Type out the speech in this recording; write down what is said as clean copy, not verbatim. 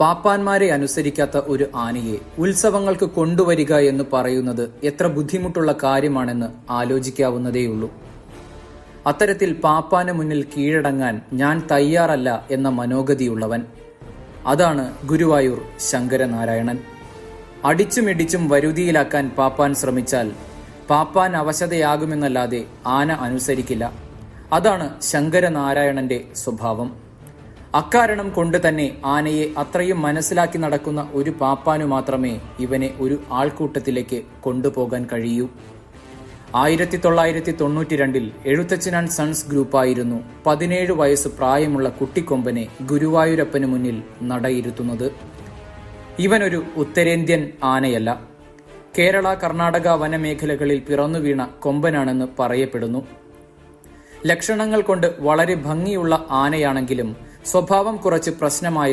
പാപ്പാന്മാരെ അനുസരിക്കാത്ത ഒരു ആനയെ ഉത്സവങ്ങൾക്ക് കൊണ്ടുവരിക എന്ന് പറയുന്നത് എത്ര ബുദ്ധിമുട്ടുള്ള കാര്യമാണെന്ന് ആലോചിക്കാവുന്നതേയുള്ളൂ. അത്തരത്തിൽ പാപ്പാന് മുന്നിൽ കീഴടങ്ങാൻ ഞാൻ തയ്യാറല്ല എന്ന മനോഗതിയുള്ളവൻ. അതാണ് ഗുരുവായൂർ ശങ്കരനാരായണൻ. അടിച്ചുമിടിച്ചും വരുതിയിലാക്കാൻ പാപ്പാൻ ശ്രമിച്ചാൽ പാപ്പാൻ അവശതയാകുമെന്നല്ലാതെ ആന അനുസരിക്കില്ല. അതാണ് ശങ്കരനാരായണന്റെ സ്വഭാവം. അക്കാരണം കൊണ്ട് തന്നെ ആനയെ അത്രയും മനസ്സിലാക്കി നടക്കുന്ന ഒരു പാപ്പാനു മാത്രമേ ഇവനെ ഒരു ആൾക്കൂട്ടത്തിലേക്ക് കൊണ്ടുപോകാൻ കഴിയൂ. 1992 എഴുത്തച്ഛൻ ആൻഡ് സൺസ് ഗ്രൂപ്പായിരുന്നു 17 വയസ്സ് പ്രായമുള്ള കുട്ടിക്കൊമ്പനെ ഗുരുവായൂരപ്പന് മുന്നിൽ നടയിരുത്തുന്നത്. ഇവനൊരു ഉത്തരേന്ത്യൻ ആനയല്ല. കേരള കർണാടക വനമേഖലകളിൽ പിറന്നു വീണ കൊമ്പനാണെന്ന് പറയപ്പെടുന്നു. ലക്ഷണങ്ങൾ കൊണ്ട് വളരെ ഭംഗിയുള്ള ആനയാണെങ്കിലും സ്വഭാവം കുറച്ച് പ്രശ്നമായി